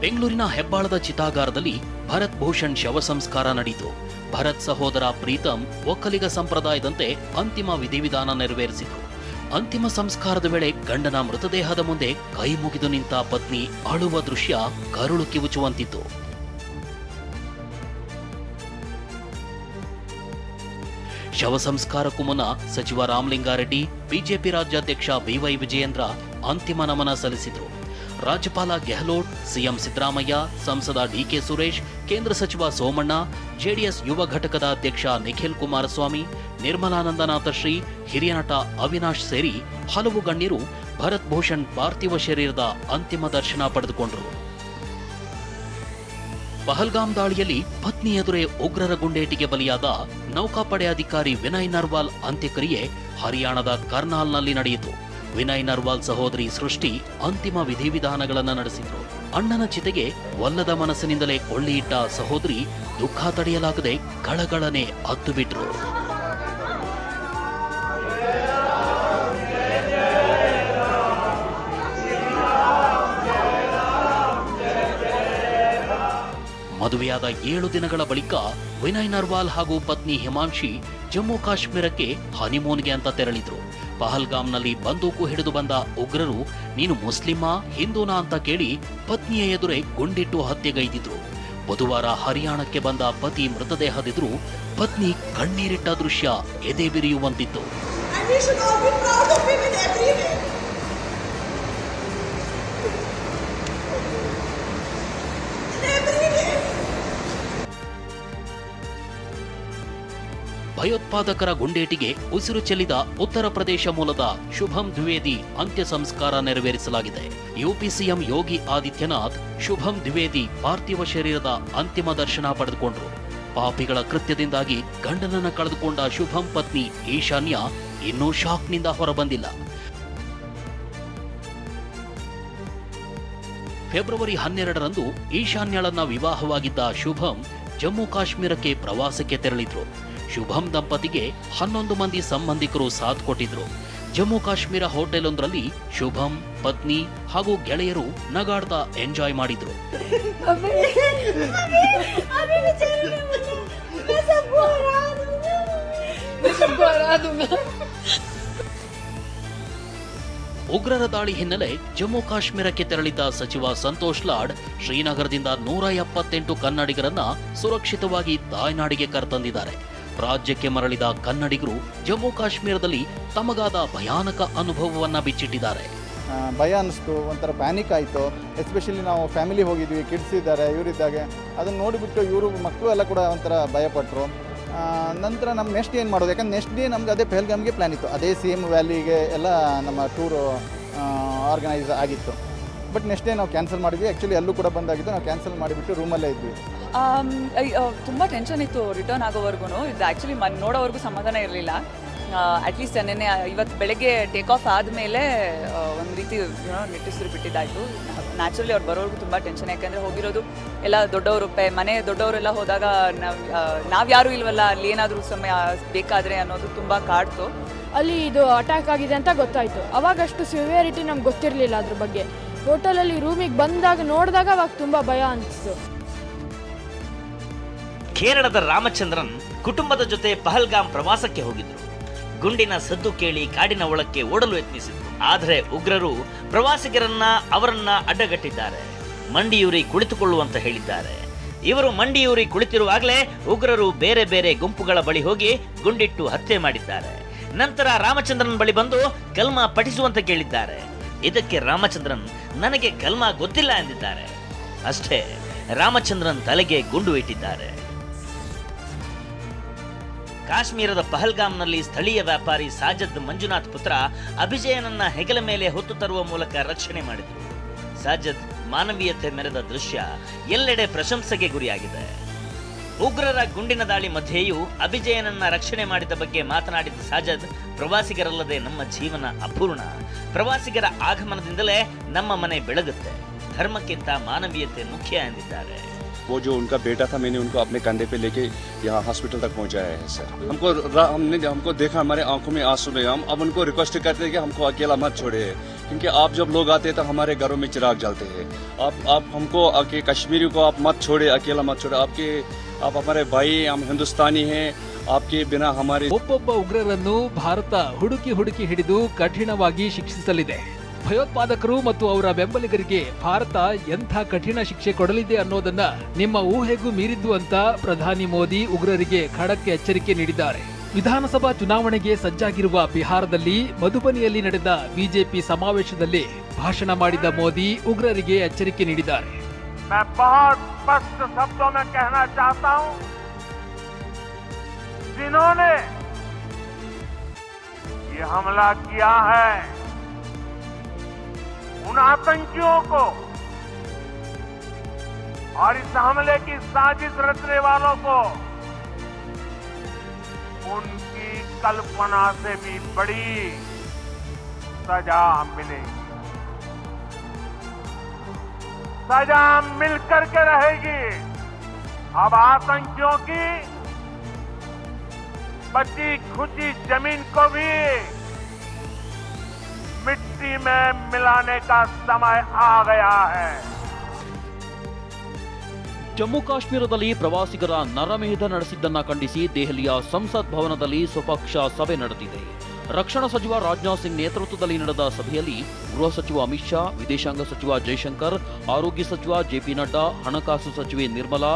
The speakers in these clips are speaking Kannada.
ಬೆಂಗಳೂರಿನ ಹೆಬ್ಬಾಳದ ಚಿತಾಗಾರದಲ್ಲಿ ಭರತ್ ಭೂಷಣ್ ಶವ ಸಂಸ್ಕಾರ ನಡೆಯಿತು. ಭರತ್ ಸಹೋದರ ಪ್ರೀತಂ ಒಕ್ಕಲಿಗ ಸಂಪ್ರದಾಯದಂತೆ ಅಂತಿಮ ವಿಧಿವಿಧಾನ ನೆರವೇರಿಸಿದರು. ಅಂತಿಮ ಸಂಸ್ಕಾರದ ವೇಳೆ ಗಂಡನ ಮೃತದೇಹದ ಮುಂದೆ ಕೈ ಮುಗಿದು ನಿಂತ ಪತ್ನಿ ಅಳುವ ದೃಶ್ಯ ಕರುಳು ಕಿವುಚುವಂತಿತ್ತು. ಶವ ಸಂಸ್ಕಾರಕ್ಕೂ ಮುನ್ನ ಸಚಿವ ರಾಮಲಿಂಗಾರೆಡ್ಡಿ, ಬಿಜೆಪಿ ರಾಜ್ಯಾಧ್ಯಕ್ಷ ಬಿವೈ ವಿಜಯೇಂದ್ರ ಅಂತಿಮ ನಮನ ಸಲ್ಲಿಸಿದರು. ರಾಜ್ಯಪಾಲ ಗೆಹ್ಲೋಟ್, ಸಿಎಂ ಸಿದ್ದರಾಮಯ್ಯ, ಸಂಸದ ಡಿಕೆ ಸುರೇಶ್, ಕೇಂದ್ರ ಸಚಿವ ಸೋಮಣ್ಣ, ಜೆಡಿಎಸ್ ಯುವ ಘಟಕದ ಅಧ್ಯಕ್ಷ ನಿಖಿಲ್ ಕುಮಾರಸ್ವಾಮಿ, ನಿರ್ಮಲಾನಂದನಾಥ ಶ್ರೀ, ಹಿರಿಯ ನಟ ಅವಿನಾಶ್ ಸೇರಿ ಹಲವು ಗಣ್ಯರು ಭರತ್ ಭೂಷಣ್ ಪಾರ್ಥಿವ ಶರೀರದ ಅಂತಿಮ ದರ್ಶನ ಪಡೆದುಕೊಂಡರು. ಪಹಲ್ಗಾಮ್ ದಾಳಿಯಲ್ಲಿ ಪತ್ನಿ ಎದುರೇ ಉಗ್ರರ ಗುಂಡೇಟಿಗೆ ಬಲಿಯಾದ ನೌಕಾಪಡೆ ಅಧಿಕಾರಿ ವಿನಯ್ ನರ್ವಾಲ್ ಅಂತ್ಯಕ್ರಿಯೆ ಹರಿಯಾಣದ ಕರ್ನಾಲ್ನಲ್ಲಿ ನಡೆಯಿತು. ವಿನಯ್ ನರ್ವಾಲ್ ಸಹೋದರಿ ಸೃಷ್ಟಿ ಅಂತಿಮ ವಿಧಿವಿಧಾನಗಳನ್ನು ನಡೆಸಿದ್ರು. ಅಣ್ಣನ ಚಿತೆಗೆ ಒಲ್ಲದ ಮನಸ್ಸಿನಿಂದಲೇ ಕೊಳ್ಳಿಯಿಟ್ಟ ಸಹೋದರಿ ದುಃಖ ತಡೆಯಲಾಗದೆ ಗಳಗಳನೆ ಅತ್ತು ಬಿಟ್ರು. ಮದುವೆಯಾದ 7 ದಿನಗಳ ಬಳಿಕ ವಿನಯ್ ನರ್ವಾಲ್ ಹಾಗೂ ಪತ್ನಿ ಹಿಮಾಂಶಿ ಜಮ್ಮು ಕಾಶ್ಮೀರಕ್ಕೆ ಹನಿಮೂನ್ಗೆ ಅಂತ ತೆರಳಿದ್ರು. ಪಹಲ್ಗಾಮ್ನಲ್ಲಿ ಬಂದೂಕು ಹಿಡಿದು ಬಂದ ಉಗ್ರರು ನೀನು ಮುಸ್ಲಿಮಾ ಹಿಂದೂನಾ ಅಂತ ಕೇಳಿ ಪತ್ನಿಯ ಎದುರೇ ಗುಂಡಿಟ್ಟು ಹತ್ಯೆಗೈದಿದ್ರು. ಬುಧವಾರ ಹರಿಯಾಣಕ್ಕೆ ಬಂದ ಪತಿ ಮೃತದೇಹದಿದ್ರು ಪತ್ನಿ ಕಣ್ಣೀರಿಟ್ಟ ದೃಶ್ಯ ಎದೆ ಬಿರಿಯುವಂತಿತ್ತು. ಭಯೋತ್ಪಾದಕರ ಗುಂಡೇಟಿಗೆ ಉಸಿರು ಚೆಲ್ಲಿದ ಉತ್ತರ ಪ್ರದೇಶ ಮೂಲದ ಶುಭಂ ದ್ವಿವೇದಿ ಅಂತ್ಯ ಸಂಸ್ಕಾರ ನೆರವೇರಿಸಲಾಗಿದೆ. ಯುಪಿ ಸಿಎಂ ಯೋಗಿ ಆದಿತ್ಯನಾಥ್ ಶುಭಂ ದ್ವಿವೇದಿ ಪಾರ್ಥಿವ ಶರೀರದ ಅಂತಿಮ ದರ್ಶನ ಪಡೆದುಕೊಂಡರು. ಪಾಪಿಗಳ ಕೃತ್ಯದಿಂದಾಗಿ ಗಂಡನನ್ನ ಕಳೆದುಕೊಂಡ ಶುಭಂ ಪತ್ನಿ ಈಶಾನ್ಯ ಇನ್ನೂ ಶಾಕ್ನಿಂದ ಹೊರಬಂದಿಲ್ಲ. ಫೆಬ್ರವರಿ 12ರಂದು ಈಶಾನ್ಯಳನ್ನ ವಿವಾಹವಾಗಿದ್ದ ಶುಭಂ ಜಮ್ಮು ಕಾಶ್ಮೀರಕ್ಕೆ ಪ್ರವಾಸಕ್ಕೆ ತೆರಳಿದ್ರು. ಶುಭಂ ದಂಪತಿಗೆ 11 ಮಂದಿ ಸಂಬಂಧಿಕರು ಸಾಥ್ ಕೊಟ್ಟಿದ್ರು. ಜಮ್ಮು ಕಾಶ್ಮೀರ ಹೋಟೆಲೊಂದರಲ್ಲಿ ಶುಭಂ ಪತ್ನಿ ಹಾಗೂ ಗೆಳೆಯರು ನಗಾಡ್ತಾ ಎಂಜಾಯ್ ಮಾಡಿದ್ರು. ಉಗ್ರರ ದಾಳಿ ಹಿನ್ನೆಲೆ ಜಮ್ಮು ಕಾಶ್ಮೀರಕ್ಕೆ ತೆರಳಿದ್ದ ಸಚಿವ ಸಂತೋಷ್ ಲಾಡ್ ಶ್ರೀನಗರದಿಂದ 178 ಕನ್ನಡಿಗರನ್ನ ಸುರಕ್ಷಿತವಾಗಿ ತಾಯ್ನಾಡಿಗೆ ಕರೆತಂದಿದ್ದಾರೆ. ರಾಜ್ಯಕ್ಕೆ ಮರಳಿದ ಕನ್ನಡಿಗರು ಜಮ್ಮು ಕಾಶ್ಮೀರದಲ್ಲಿ ತಮಗಾದ ಭಯಾನಕ ಅನುಭವವನ್ನ ಬಿಚ್ಚಿಟ್ಟಿದ್ದಾರೆ. ಭಯ ಅನ್ನಿಸ್ತು, ಒಂಥರ ಪ್ಯಾನಿಕ್ ಆಯಿತು. ಎಸ್ಪೆಷಲಿ ನಾವು ಫ್ಯಾಮಿಲಿ ಹೋಗಿದ್ವಿ, ಕಿಡ್ಸ್ ಇದ್ದಾರೆ, ಇವರಿದ್ದಾಗೆ ಅದನ್ನು ನೋಡಿಬಿಟ್ಟು ಇವರು ಮಕ್ಕಳು ಎಲ್ಲ ಕೂಡ ಒಂಥರ ಭಯಪಟ್ಟರು. ನಂತರ ನಮ್ಮ ನೆಕ್ಸ್ಟ್ ಏನು ಮಾಡೋದು, ಯಾಕಂದ್ರೆ ನೆಕ್ಸ್ಟ್ ಡೇ ನಮ್ಗೆ ಅದೇ ಪಹಲ್ಗಾಮ್ಗೆ ಪ್ಲ್ಯಾನ್ ಇತ್ತು, ಅದೇ ಸೇಮ್ ವ್ಯಾಲಿಗೆ ಎಲ್ಲ ನಮ್ಮ ಟೂರು ಆರ್ಗನೈಸ್ ಆಗಿತ್ತು. ಬಟ್ ನೆಕ್ಸ್ಟ್ ಡೇ ನಾವು ಕ್ಯಾನ್ಸಲ್ ಮಾಡಿದ್ವಿ. ಆ್ಯಕ್ಚುಲಿ ಅಲ್ಲೂ ಕೂಡ ಬಂದಾಗಿತ್ತು, ನಾವು ಕ್ಯಾನ್ಸಲ್ ಮಾಡಿಬಿಟ್ಟು ರೂಮಲ್ಲೇ ಇದ್ವಿ. ತುಂಬ ಟೆನ್ಷನ್ ಇತ್ತು ರಿಟರ್ನ್ ಆಗೋವರೆಗೂ. ಇದು ಆ್ಯಕ್ಚುಲಿ ನೋಡೋವರೆಗೂ ಸಮಾಧಾನ ಇರಲಿಲ್ಲ. ಅಟ್ಲೀಸ್ಟ್ ನೆನ್ನೆ ಇವತ್ತು ಬೆಳಗ್ಗೆ ಟೇಕ್ ಆಫ್ ಆದಮೇಲೆ ಒಂದು ರೀತಿ ನಿಟ್ಟುಸಿರು ಬಿಟ್ಟಿದ್ದಾಯಿತು. ನ್ಯಾಚುರಲಿ ಅವ್ರು ಬರೋರ್ಗೂ ತುಂಬ ಟೆನ್ಷನ್, ಯಾಕೆಂದರೆ ಹೋಗಿರೋದು ಎಲ್ಲ ದೊಡ್ಡವರು, ಮನೆ ದೊಡ್ಡವರೆಲ್ಲ ಹೋದಾಗ ನಾವು ಯಾರೂ ಇಲ್ವಲ್ಲ, ಅಲ್ಲಿ ಏನಾದರೂ ಸಮಯ ಬೇಕಾದರೆ ಅನ್ನೋದು ತುಂಬ ಕಾಡ್ತು. ಅಲ್ಲಿ ಇದು ಅಟ್ಯಾಕ್ ಆಗಿದೆ ಅಂತ ಗೊತ್ತಾಯಿತು. ಅವಾಗಷ್ಟು ಸಿವಿಯರಿಟಿ ನಮ್ಗೆ ಗೊತ್ತಿರಲಿಲ್ಲ ಅದ್ರ ಬಗ್ಗೆ. ಹೋಟೆಲಲ್ಲಿ ರೂಮಿಗೆ ಬಂದಾಗ ನೋಡಿದಾಗ ಅವಾಗ ತುಂಬ ಭಯ ಅನಿಸ್ತು. ಕೇರಳದ ರಾಮಚಂದ್ರನ್ ಕುಟುಂಬದ ಜೊತೆ ಪಹಲ್ಗಾಮ್ ಪ್ರವಾಸಕ್ಕೆ ಹೋಗಿದ್ರು. ಗುಂಡಿನ ಸದ್ದು ಕೇಳಿ ಕಾಡಿನ ಒಳಕ್ಕೆ ಓಡಲು ಯತ್ನಿಸಿದ್ರು. ಆದರೆ ಉಗ್ರರು ಪ್ರವಾಸಿಗರನ್ನ ಅವರನ್ನ ಅಡ್ಡಗಟ್ಟಿದ್ದಾರೆ. ಮಂಡಿಯೂರಿ ಕುಳಿತುಕೊಳ್ಳುವಂತ ಹೇಳಿದ್ದಾರೆ. ಇವರು ಮಂಡಿಯೂರಿ ಕುಳಿತಿರುವಾಗಲೇ ಉಗ್ರರು ಬೇರೆ ಬೇರೆ ಗುಂಪುಗಳ ಬಳಿ ಹೋಗಿ ಗುಂಡಿಟ್ಟು ಹತ್ಯೆ ಮಾಡಿದ್ದಾರೆ. ನಂತರ ರಾಮಚಂದ್ರನ್ ಬಳಿ ಬಂದು ಕಲ್ಮಾ ಪಠಿಸುವಂತ ಕೇಳಿದ್ದಾರೆ. ಇದಕ್ಕೆ ರಾಮಚಂದ್ರನ್ ನನಗೆ ಕಲ್ಮಾ ಗೊತ್ತಿಲ್ಲ ಎಂದಿದ್ದಾರೆ. ಅಷ್ಟೇ, ರಾಮಚಂದ್ರನ್ ತಲೆಗೆ ಗುಂಡು ಇಟ್ಟಿದ್ದಾರೆ. ಕಾಶ್ಮೀರದ ಪಹಲ್ಗಾಮ್ನಲ್ಲಿ ಸ್ಥಳೀಯ ವ್ಯಾಪಾರಿ ಸಾಜದ್ ಮಂಜುನಾಥ್ ಪುತ್ರ ಅಭಿಜಯನನ್ನ ಹೆಗಲ ಮೇಲೆ ಹೊತ್ತು ತರುವ ಮೂಲಕ ರಕ್ಷಣೆ ಮಾಡಿದರು. ಸಾಜದ್ ಮಾನವೀಯತೆ ಮೆರೆದ ದೃಶ್ಯ ಎಲ್ಲೆಡೆ ಪ್ರಶಂಸೆಗೆ ಗುರಿಯಾಗಿದೆ. ಉಗ್ರರ ಗುಂಡಿನ ದಾಳಿ ಮಧ್ಯೆಯೂ ಅಭಿಜಯನನ್ನ ರಕ್ಷಣೆ ಮಾಡಿದ ಬಗ್ಗೆ ಮಾತನಾಡಿದ ಸಾಜದ್, ಪ್ರವಾಸಿಗರಲ್ಲದೆ ನಮ್ಮ ಜೀವನ ಅಪೂರ್ಣ. ಪ್ರವಾಸಿಗರ ಆಗಮನದಿಂದಲೇ ನಮ್ಮ ಮನೆ ಬೆಳಗುತ್ತೆ. ಧರ್ಮಕ್ಕಿಂತ ಮಾನವೀಯತೆ ಮುಖ್ಯ ಎಂದಿದ್ದಾರೆ. वो जो उनका बेटा था, मैंने उनको अपने कंधे पे लेके यहाँ हॉस्पिटल तक पहुँचाया है सर। हमको देखा, हमारे आंखों में आंसू में, हम अब उनको रिक्वेस्ट करते हैं कि हमको अकेला मत छोड़े, क्योंकि आप जब लोग आते हैं तो हमारे घरों में चिराग जलते हैं। आप हमको कश्मीरी को आप मत छोड़े, अकेला मत छोड़े। आप हमारे भाई, हम हिंदुस्तानी हैं, आपके बिना हमारे ಒಬ್ಬೊಬ್ಬ ಉಗ್ರರನ್ನು ಭಾರತ ಹುಡುಕಿ ಹಿಡಿದು ಕಠಿಣವಾಗಿ ಶಿಕ್ಷಿಸಲಿದೆ. ಭಯೋತ್ಪಾದಕರು ಮತ್ತು ಅವರ ಬೆಂಬಲಿಗರಿಗೆ ಭಾರತ ಎಂಥ ಕಠಿಣ ಶಿಕ್ಷೆ ಕೊಡಲಿದೆ ಅನ್ನೋದನ್ನ ನಿಮ್ಮ ಊಹೆಗೂ ಮೀರಿದ್ದು ಅಂತ ಪ್ರಧಾನಿ ಮೋದಿ ಉಗ್ರರಿಗೆ ಖಡಕ್ ಎಚ್ಚರಿಕೆ ನೀಡಿದ್ದಾರೆ. ವಿಧಾನಸಭಾ ಚುನಾವಣೆಗೆ ಸಜ್ಜಾಗಿರುವ ಬಿಹಾರದಲ್ಲಿ ಮಧುಬನಿಯಲ್ಲಿ ನಡೆದ ಬಿಜೆಪಿ ಸಮಾವೇಶದಲ್ಲಿ ಭಾಷಣ ಮಾಡಿದ ಮೋದಿ ಉಗ್ರರಿಗೆ ಎಚ್ಚರಿಕೆ ನೀಡಿದ್ದಾರೆ. मैं बहुत स्पष्ट शब्दों में कहना चाहता हूं, जिन्होंने ये हमला किया है उन आतंकियों को और इस हमले की साजिश रचने वालों को उनकी कल्पना से भी बड़ी सजा मिलेगी। सजा मिलकर के रहेगी। अब आतंकियों की बची खुची जमीन को भी मिट्टी में मिलाने का समय आ गया है। ಜಮ್ಮು ಕಾಶ್ಮೀರದಲ್ಲಿ ಪ್ರವಾಸಿಗರ ನರಮೇಧ ನಡೆಸಿದ್ದನ್ನ ಖಂಡಿಸಿ ದೆಹಲಿಯ ಸಂಸತ್ ಭವನದಲ್ಲಿ ಸ್ವಪಕ್ಷ ಸಭೆ ನಡೆದಿದೆ. ರಕ್ಷಣಾ ಸಚಿವ ರಾಜನಾಥ್ ಸಿಂಗ್ ನೇತೃತ್ವದಲ್ಲಿ ನಡೆದ ಸಭೆಯಲ್ಲಿ ಗೃಹ ಸಚಿವ ಅಮಿತ್ ಶಾ, ವಿದೇಶಾಂಗ ಸಚಿವ ಜೈಶಂಕರ್, ಆರೋಗ್ಯ ಸಚಿವ ಜೆಪಿ ನಡ್ಡಾ, ಹಣಕಾಸು ಸಚಿವೆ ನಿರ್ಮಲಾ,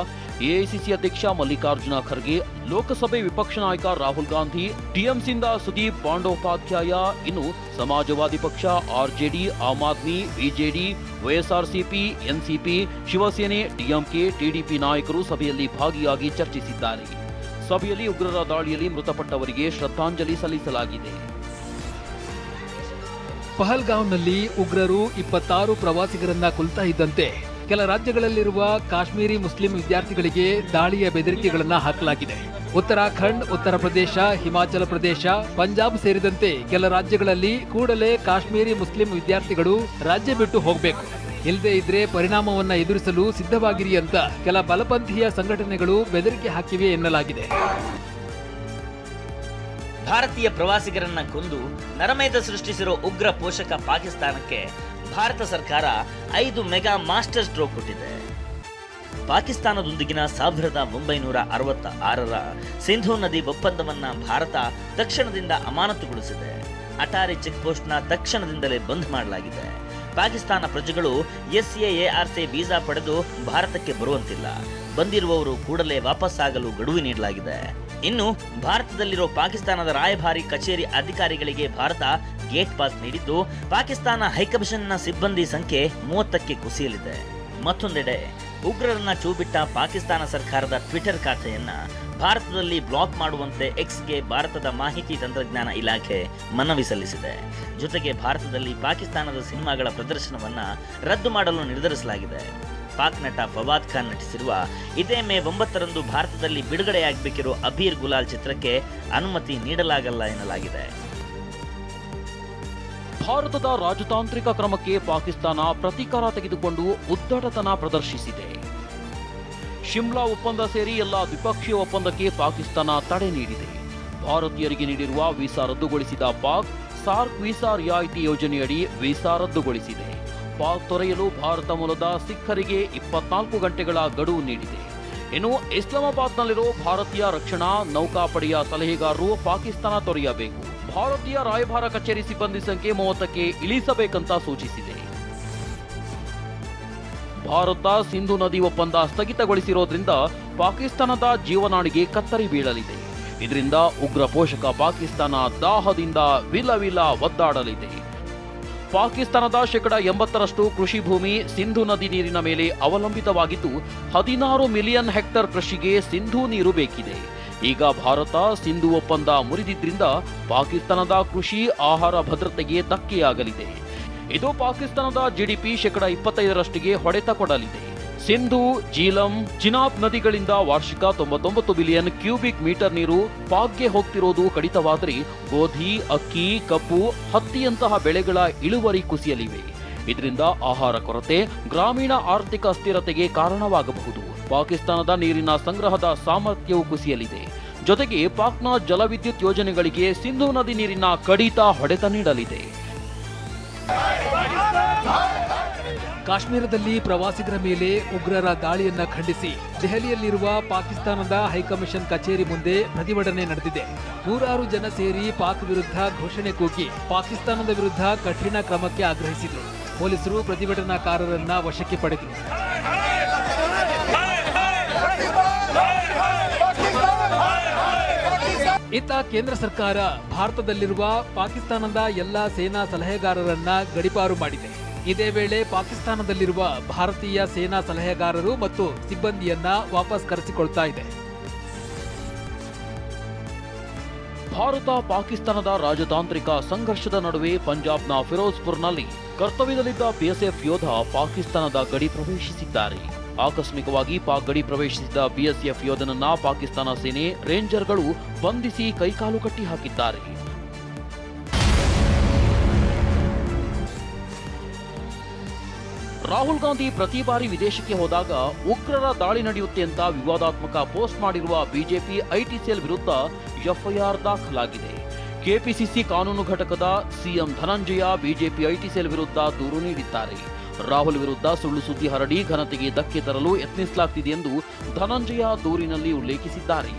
ಎಐಸಿಸಿ ಅಧ್ಯಕ್ಷ ಮಲ್ಲಿಕಾರ್ಜುನ ಖರ್ಗೆ, ಲೋಕಸಭೆ ವಿಪಕ್ಷ ನಾಯಕ ರಾಹುಲ್ ಗಾಂಧಿ, ಟಿಎಂಸಿಯಿಂದ ಸುದೀಪ್ ಬಂಡೋಪಾಧ್ಯಾಯ, ಇನ್ನು ಸಮಾಜವಾದಿ ಪಕ್ಷ, RJD, Aam Aadmi, BJD, YSRCP, NCP, Shiv Sena, DMK, TDP ನಾಯಕರು ಸಭೆಯಲ್ಲಿ ಭಾಗಿಯಾಗಿ ಚರ್ಚಿಸಿದ್ದಾರೆ. ಸಭೆಯಲ್ಲಿ ಉಗ್ರರ ದಾಳಿಯಲ್ಲಿ ಮೃತಪಟ್ಟವರಿಗೆ ಶ್ರದ್ಧಾಂಜಲಿ ಸಲ್ಲಿಸಲಾಗಿದೆ. ಪಹಲ್ಗಾಂವ್ನಲ್ಲಿ ಉಗ್ರರು 26 ಪ್ರವಾಸಿಗರನ್ನ ಕೊಲ್ತಾ ಇದ್ದಂತೆ ಕೆಲ ರಾಜ್ಯಗಳಲ್ಲಿರುವ ಕಾಶ್ಮೀರಿ ಮುಸ್ಲಿಂ ವಿದ್ಯಾರ್ಥಿಗಳಿಗೆ ದಾಳಿಯ ಬೆದರಿಕೆಗಳನ್ನ ಹಾಕಲಾಗಿದೆ. ಉತ್ತರಾಖಂಡ್, ಉತ್ತರ ಪ್ರದೇಶ, ಹಿಮಾಚಲ ಪ್ರದೇಶ, ಪಂಜಾಬ್ ಸೇರಿದಂತೆ ಕೆಲ ರಾಜ್ಯಗಳಲ್ಲಿ ಕೂಡಲೇ ಕಾಶ್ಮೀರಿ ಮುಸ್ಲಿಂ ವಿದ್ಯಾರ್ಥಿಗಳು ರಾಜ್ಯ ಬಿಟ್ಟು ಹೋಗಬೇಕು, ಇಲ್ಲದೇ ಇದ್ರೆ ಪರಿಣಾಮವನ್ನ ಎದುರಿಸಲು ಸಿದ್ಧವಾಗಿರಿ ಅಂತ ಕೆಲ ಬಲಪಂಥೀಯ ಸಂಘಟನೆಗಳು ಬೆದರಿಕೆ ಹಾಕಿವೆ ಎನ್ನಲಾಗಿದೆ. ಭಾರತೀಯ ಪ್ರವಾಸಿಗರನ್ನ ಕೊಂದು ನರಮೇಧ ಸೃಷ್ಟಿಸಿರೋ ಉಗ್ರ ಪೋಷಕ ಪಾಕಿಸ್ತಾನಕ್ಕೆ ಭಾರತ ಸರ್ಕಾರ 5 ಮೆಗಾ ಮಾಸ್ಟರ್ ಸ್ಟ್ರೋಕ್ ಕೊಟ್ಟಿದೆ. ಪಾಕಿಸ್ತಾನದೊಂದಿಗಿನ 1966ರ ಸಿಂಧೂ ನದಿ ಒಪ್ಪಂದವನ್ನ ಭಾರತ ತಕ್ಷಣದಿಂದ ಅಮಾನತುಗೊಳಿಸಿದೆ. ಅಟಾರಿ ಚೆಕ್ ಪೋಸ್ಟ್ನ ತಕ್ಷಣದಿಂದಲೇ ಬಂದ್ ಮಾಡಲಾಗಿದೆ. ಪಾಕಿಸ್ತಾನ ಪ್ರಜೆಗಳು SAARC ವೀಸಾ ಪಡೆದು ಭಾರತಕ್ಕೆ ಬರುವಂತಿಲ್ಲ. ಬಂದಿರುವವರು ಕೂಡಲೇ ವಾಪಸ್ಸಾಗಲು ಗಡುವು ನೀಡಲಾಗಿದೆ. ಇನ್ನು ಭಾರತದಲ್ಲಿರೋ ಪಾಕಿಸ್ತಾನದ ರಾಯಭಾರಿ ಕಚೇರಿ ಅಧಿಕಾರಿಗಳಿಗೆ ಭಾರತ ಗೇಟ್ ಪಾಸ್ ನೀಡಿದ್ದು, ಪಾಕಿಸ್ತಾನ ಹೈಕಮಿಷನ್ನ ಸಿಬ್ಬಂದಿ ಸಂಖ್ಯೆ 30ಕ್ಕೆ ಕುಸಿಯಲಿದೆ. ಮತ್ತೊಂದೆಡೆ ಉಗ್ರರನ್ನ ಚೂಬಿಟ್ಟ ಪಾಕಿಸ್ತಾನ ಸರ್ಕಾರದ ಟ್ವಿಟರ್ ಖಾತೆಯನ್ನ ಭಾರತದಲ್ಲಿ ಬ್ಲಾಕ್ ಮಾಡುವಂತೆ ಎಕ್ಸ್ಗೆ ಭಾರತದ ಮಾಹಿತಿ ತಂತ್ರಜ್ಞಾನ ಇಲಾಖೆ ಮನವಿ ಸಲ್ಲಿಸಿದೆ. ಜೊತೆಗೆ ಭಾರತದಲ್ಲಿ ಪಾಕಿಸ್ತಾನದ ಸಿನಿಮಾಗಳ ಪ್ರದರ್ಶನವನ್ನ ರದ್ದು ಮಾಡಲು ನಿರ್ಧರಿಸಲಾಗಿದೆ. ಪಾಕ್ ನಟ ಫವಾದ್ ಖಾನ್ ನಟಿಸಿರುವ ಇದೇ ಮೇ 9ರಂದು ಭಾರತದಲ್ಲಿ ಬಿಡುಗಡೆಯಾಗಬೇಕಿರೋ ಅಬೀರ್ ಗುಲಾಲ್ ಚಿತ್ರಕ್ಕೆ ಅನುಮತಿ ನೀಡಲಾಗಲ್ಲ ಎನ್ನಲಾಗಿದೆ. ಭಾರತದ ರಾಜತಾಂತ್ರಿಕ ಕ್ರಮಕ್ಕೆ ಪಾಕಿಸ್ತಾನ ಪ್ರತೀಕಾರ ತೆಗೆದುಕೊಂಡು ಉದ್ದಟತನ ಪ್ರದರ್ಶಿಸಿದೆ. ಶಿಮ್ಲಾ ಒಪ್ಪಂದ ಸೇರಿ ಎಲ್ಲ ದ್ವಿಪಕ್ಷೀಯ ಒಪ್ಪಂದಕ್ಕೆ ಪಾಕಿಸ್ತಾನ ತಡೆ ನೀಡಿದೆ. ಭಾರತೀಯರಿಗೆ ನೀಡಿರುವ ವೀಸಾ ರದ್ದುಗೊಳಿಸಿದ ಪಾಕ್ ಸಾರ್ಕ್ ವೀಸಾ ರಿಯಾಯಿತಿ ಯೋಜನೆಯಡಿ ವೀಸಾ ರದ್ದುಗೊಳಿಸಿದೆ. ಪಾಕ್ ತೊರೆಯಲು ಭಾರತ ಮೂಲದ ಸಿಖ್ಖರಿಗೆ 24 ಗಂಟೆಗಳ ಗಡುವು ನೀಡಿದೆ. ಇನ್ನು ಇಸ್ಲಾಮಾಬಾದ್ನಲ್ಲಿರೋ ಭಾರತೀಯ ರಕ್ಷಣಾ ನೌಕಾಪಡೆಯ ಸಲಹೆಗಾರರು ಪಾಕಿಸ್ತಾನ ತೊರೆಯಬೇಕು. ಭಾರತೀಯ ರಾಯಭಾರ ಕಚೇರಿ ಸಿಬ್ಬಂದಿ ಸಂಖ್ಯೆ 30ಕ್ಕೆ ಇಳಿಸಬೇಕಂತ ಸೂಚಿಸಿದೆ. ಭಾರತ ಸಿಂಧು ನದಿ ಒಪ್ಪಂದ ಸ್ಥಗಿತಗೊಳಿಸಿರೋದ್ರಿಂದ ಪಾಕಿಸ್ತಾನದ ಜೀವನಾಡಿಗೆ ಕತ್ತರಿ ಬೀಳಲಿದೆ. ಇದರಿಂದ ಉಗ್ರ ಪೋಷಕ ಪಾಕಿಸ್ತಾನ ದಾಹದಿಂದ ವಿಲವಿಲ ಒದ್ದಾಡಲಿದೆ. ಪಾಕಿಸ್ತಾನದ 80% ಕೃಷಿ ಭೂಮಿ ಸಿಂಧು ನದಿ ನೀರಿನ ಮೇಲೆ ಅವಲಂಬಿತವಾಗಿದ್ದು 16 ಮಿಲಿಯನ್ ಹೆಕ್ಟರ್ ಕೃಷಿಗೆ ಸಿಂಧೂ ನೀರು ಬೇಕಿದೆ. ಈಗ ಭಾರತ ಸಿಂಧು ಒಪ್ಪಂದ ಮುರಿದಿದ್ರಿಂದ ಪಾಕಿಸ್ತಾನದ ಕೃಷಿ ಆಹಾರ ಭದ್ರತೆಗೆ ಧಕ್ಕೆಯಾಗಲಿದೆ. ಇದು ಪಾಕಿಸ್ತಾನದ ಜಿಡಿಪಿ 25%ಗೆ ಹೊಡೆತ ಕೊಡಲಿದೆ. ಸಿಂಧು, ಜೀಲಂ, ಚಿನಾಬ್ ನದಿಗಳಿಂದ ವಾರ್ಷಿಕ 99 ಬಿಲಿಯನ್ ಕ್ಯೂಬಿಕ್ ಮೀಟರ್ ನೀರು ಪಾಕ್ಗೆ ಹೋಗ್ತಿರೋದು ಕಡಿತವಾದರೆ ಗೋಧಿ, ಅಕ್ಕಿ, ಕಬ್ಬು, ಹತ್ತಿಯಂತಹ ಬೆಳೆಗಳ ಇಳುವರಿ ಕುಸಿಯಲಿವೆ. ಇದರಿಂದ ಆಹಾರ ಕೊರತೆ, ಗ್ರಾಮೀಣ ಆರ್ಥಿಕ ಅಸ್ಥಿರತೆಗೆ ಕಾರಣವಾಗಬಹುದು. ಪಾಕಿಸ್ತಾನದ ನೀರಿನ ಸಂಗ್ರಹದ ಸಾಮರ್ಥ್ಯವು ಕುಸಿಯಲಿದೆ. ಜೊತೆಗೆ ಪಾಕ್ನ ಜಲವಿದ್ಯುತ್ ಯೋಜನೆಗಳಿಗೆ ಸಿಂಧು ನದಿ ನೀರಿನ ಕಡಿತ ಹೊಡೆತ ನೀಡಲಿದೆ. ಕಾಶ್ಮೀರದಲ್ಲಿ ಪ್ರವಾಸಿಗರ ಮೇಲೆ ಉಗ್ರರ ದಾಳಿಯನ್ನ ಖಂಡಿಸಿ ದೆಹಲಿಯಲ್ಲಿರುವ ಪಾಕಿಸ್ತಾನದ ಹೈಕಮಿಷನ್ ಕಚೇರಿ ಮುಂದೆ ಪ್ರತಿಭಟನೆ ನಡೆದಿದೆ. 100 ಜನ ಸೇರಿ ಪಾಕ್ ವಿರುದ್ಧ ಘೋಷಣೆ ಕೂಗಿ ಪಾಕಿಸ್ತಾನದ ವಿರುದ್ಧ ಕಠಿಣ ಕ್ರಮಕ್ಕೆ ಆಗ್ರಹಿಸಿದರು. ಪೊಲೀಸರು ಪ್ರತಿಭಟನಾಕಾರರನ್ನ ವಶಕ್ಕೆ ಪಡೆದರು. ಇತ್ತ ಕೇಂದ್ರ ಸರ್ಕಾರ ಭಾರತದಲ್ಲಿರುವ ಪಾಕಿಸ್ತಾನದ ಎಲ್ಲಾ ಸೇನಾ ಸಲಹೆಗಾರರನ್ನ ಗಡೀಪಾರು ಮಾಡಿದೆ. ಇದೇ ವೇಳೆ ಪಾಕಿಸ್ತಾನದಲ್ಲಿರುವ ಭಾರತೀಯ ಸೇನಾ ಸಲಹೆಗಾರರು ಮತ್ತು ಸಿಬ್ಬಂದಿಯನ್ನ ವಾಪಸ್ ಕರೆಸಿಕೊಳ್ತಾ ಇದೆ. ಭಾರತ ಪಾಕಿಸ್ತಾನದ ರಾಜತಾಂತ್ರಿಕ ಸಂಘರ್ಷದ ನಡುವೆ ಪಂಜಾಬ್ನ ಫಿರೋಜ್ಪುರ್ನಲ್ಲಿ ಕರ್ತವ್ಯದಲ್ಲಿದ್ದ ಬಿಎಸ್ಎಫ್ ಯೋಧ ಪಾಕಿಸ್ತಾನದ ಗಡಿ ಪ್ರವೇಶಿಸಿದ್ದಾರೆ. ಆಕಸ್ಮಿಕವಾಗಿ ಪಾಕ್ ಗಡಿ ಪ್ರವೇಶಿಸಿದ ಬಿಎಸ್ಎಫ್ ಯೋಧನನ್ನ ಪಾಕಿಸ್ತಾನ ಸೇನೆ ರೇಂಜರ್ಗಳು ಬಂಧಿಸಿ ಕೈಕಾಲು ಕಟ್ಟಿ ಹಾಕಿದ್ದಾರೆ. ರಾಹುಲ್ ಗಾಂಧಿ ಪ್ರತಿ ಬಾರಿ ವಿದೇಶಕ್ಕೆ ಹೋದಾಗ ಉಗ್ರರ ದಾಳಿ ನಡೆಯುತ್ತೆ ಅಂತ ವಿವಾದಾತ್ಮಕ ಪೋಸ್ಟ್ ಮಾಡಿರುವ ಬಿಜೆಪಿ ಐಟಿ ಸೆಲ್ ವಿರುದ್ಧ ಎಫ್ಐಆರ್ ದಾಖಲಾಗಿದೆ. ಕೆಪಿಸಿಸಿ ಕಾನೂನು ಘಟಕದ CM Dhananjaya BJP IT cell ವಿರುದ್ಧ ದೂರು ನೀಡಿದ್ದಾರೆ. ರಾಹುಲ್ ವಿರುದ್ಧ ಸುಳ್ಳು ಸುದ್ದಿ ಹರಡಿ ಘನತೆಗೆ ಧಕ್ಕೆ ತರಲು ಯತ್ನಿಸಲಾಗುತ್ತಿದೆ ಎಂದು ಧನಂಜಯ ದೂರಿನಲ್ಲಿ ಉಲ್ಲೇಖಿಸಿದ್ದಾರೆ.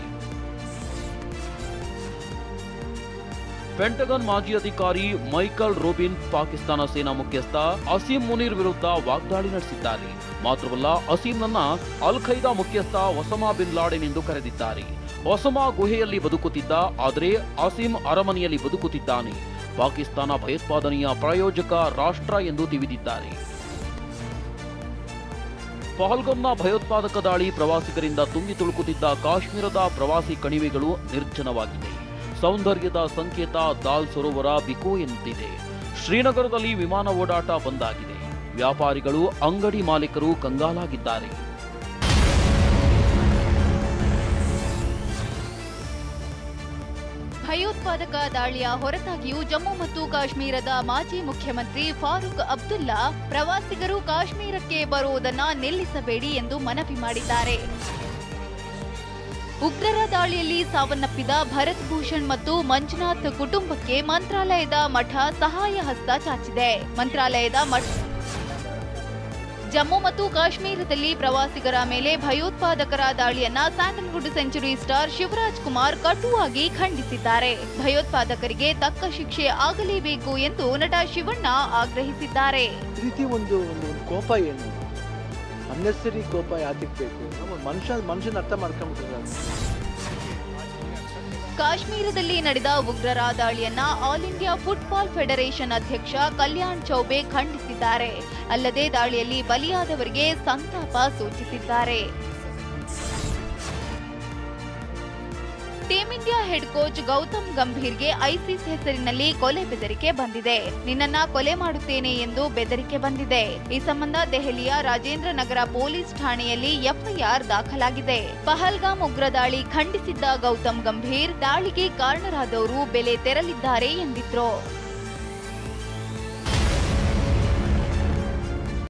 ಪೆಂಟಗನ್ ಮಾಜಿ ಅಧಿಕಾರಿ ಮೈಕಲ್ ರೋಬಿನ್ ಪಾಕಿಸ್ತಾನ ಸೇನಾ ಮುಖ್ಯಸ್ಥ ಅಸೀಂ ಮುನೀರ್ ವಿರುದ್ಧ ವಾಗ್ದಾಳಿ ನಡೆಸಿದ್ದಾರೆ. ಮಾತ್ರವಲ್ಲ, ಅಸೀಂನನ್ನ ಅಲ್ ಖೈದಾ ಮುಖ್ಯಸ್ಥ ಒಸಾಮಾ ಬಿನ್ ಲಾಡೆನ್ ಎಂದು ಕರೆದಿದ್ದಾರೆ. ಒಸಾಮಾ ಗುಹೆಯಲ್ಲಿ ಬದುಕುತ್ತಿದ್ದ, ಆದರೆ ಅಸೀಂ ಅರಮನೆಯಲ್ಲಿ ಬದುಕುತ್ತಿದ್ದಾನೆ. ಪಾಕಿಸ್ತಾನ ಭಯೋತ್ಪಾದನೆಯ ಪ್ರಾಯೋಜಕ ರಾಷ್ಟ್ರ ಎಂದು ತಿವಿದಿದ್ದಾರೆ. ಪಹಲ್ಗಾಮ್ನ ಭಯೋತ್ಪಾದಕ ದಾಳಿ ಪ್ರವಾಸಿಗರಿಂದ ತುಂಬಿ ತುಳುಕುತ್ತಿದ್ದ ಕಾಶ್ಮೀರದ ಪ್ರವಾಸಿ ಕಣಿವೆಗಳು ನಿರ್ಜನವಾಗಿದೆ. ಸೌಂದರ್ಯದ ಸಂಕೇತ ದಾಲ್ ಸರೋವರ ಬಿಕೋ ಎನ್ನುತ್ತಿದೆ. ಶ್ರೀನಗರದಲ್ಲಿ ವಿಮಾನ ಓಡಾಟ ಬಂದಾಗಿದೆ. ವ್ಯಾಪಾರಿಗಳು, ಅಂಗಡಿ ಮಾಲೀಕರು ಕಂಗಾಲಾಗಿದ್ದಾರೆ. ಭಯೋತ್ಪಾದಕ ದಾಳಿಯ ಹೊರತಾಗಿಯೂ ಜಮ್ಮು ಮತ್ತು ಕಾಶ್ಮೀರದ ಮಾಜಿ ಮುಖ್ಯಮಂತ್ರಿ ಫಾರೂಕ್ ಅಬ್ದುಲ್ಲಾ ಪ್ರವಾಸಿಗರು ಕಾಶ್ಮೀರಕ್ಕೆ ಬರುವುದನ್ನು ನಿಲ್ಲಿಸಬೇಡಿ ಎಂದು ಮನವಿ ಮಾಡಿದ್ದಾರೆ. ಉಗ್ರರ ದಾಳಿಯಲ್ಲಿ ಸಾವನ್ನಪ್ಪಿದ ಭರತ್ ಭೂಷಣ್ ಮತ್ತು ಮಂಜುನಾಥ್ ಕುಟುಂಬಕ್ಕೆ ಮಂತ್ರಾಲಯದ ಮಠ ಸಹಾಯ ಹಸ್ತ ಚಾಚಿದೆ. ಮಂತ್ರಾಲಯದ ಮಠ ಜಮ್ಮು ಮತ್ತು ಕಾಶ್ಮೀರದಲ್ಲಿ ಪ್ರವಾಸಿಗರ ಮೇಲೆ ಭಯೋತ್ಪಾದಕರ ದಾಳಿಯನ್ನ Sandalwood century star Shivaraj Kumar ಕಟುವಾಗಿ ಖಂಡಿಸಿದ್ದಾರೆ. ಭಯೋತ್ಪಾದಕರಿಗೆ ತಕ್ಕ ಶಿಕ್ಷೆ ಆಗಲೇಬೇಕು ಎಂದು ನಟ ಶಿವಣ್ಣ ಆಗ್ರಹಿಸಿದ್ದಾರೆ. ಒಂದು ಕೋಪ ಏನು, ಅನ್ನೆಸರಿ ಕೋಪ ಯಾತಕ್ಕೆ ಬೇಕು? ಮನುಷ್ಯನ ಅರ್ಥ ಮಾಡ್ಕೊಂಡ್ಬಿಟ್ಟಿದ್ದಾರೆ. ಕಾಶ್ಮೀರದಲ್ಲಿ ನಡೆದ ಉಗ್ರರ ದಾಳಿಯನ್ನ ಆಲ್ ಇಂಡಿಯಾ ಫುಟ್ಬಾಲ್ ಫೆಡರೇಷನ್ ಅಧ್ಯಕ್ಷ ಕಲ್ಯಾಣ್ ಚೌಬೆ ಖಂಡಿಸಿದ್ದಾರೆ. ಅಲ್ಲದೆ ದಾಳಿಯಲ್ಲಿ ಬಲಿಯಾದವರಿಗೆ ಸಂತಾಪ ಸೂಚಿಸಿದ್ದಾರೆ. Team India head coach Gautam ಗಂಭೀರ್ಗೆ ಐಸಿಸ್ ಹೆಸರಿನಲ್ಲಿ ಕೊಲೆ ಬೆದರಿಕೆ ಬಂದಿದೆ. ನಿನ್ನನ್ನ ಕೊಲೆ ಮಾಡುತ್ತೇನೆ ಎಂದು ಬೆದರಿಕೆ ಬಂದಿದೆ. ಈ ಸಂಬಂಧ ದೆಹಲಿಯ ರಾಜೇಂದ್ರ ನಗರ ಪೊಲೀಸ್ ಠಾಣೆಯಲ್ಲಿ ಎಫ್ಐಆರ್ ದಾಖಲಾಗಿದೆ. ಪಹಲ್ಗಾಮ್ ಉಗ್ರ ದಾಳಿ ಖಂಡಿಸಿದ್ದ ಗೌತಮ್ ಗಂಭೀರ್ ದಾಳಿಗೆ ಕಾರಣರಾದವರು ಬೆಲೆ ತೆರಲಿದ್ದಾರೆ ಎಂದಿದ್ರು.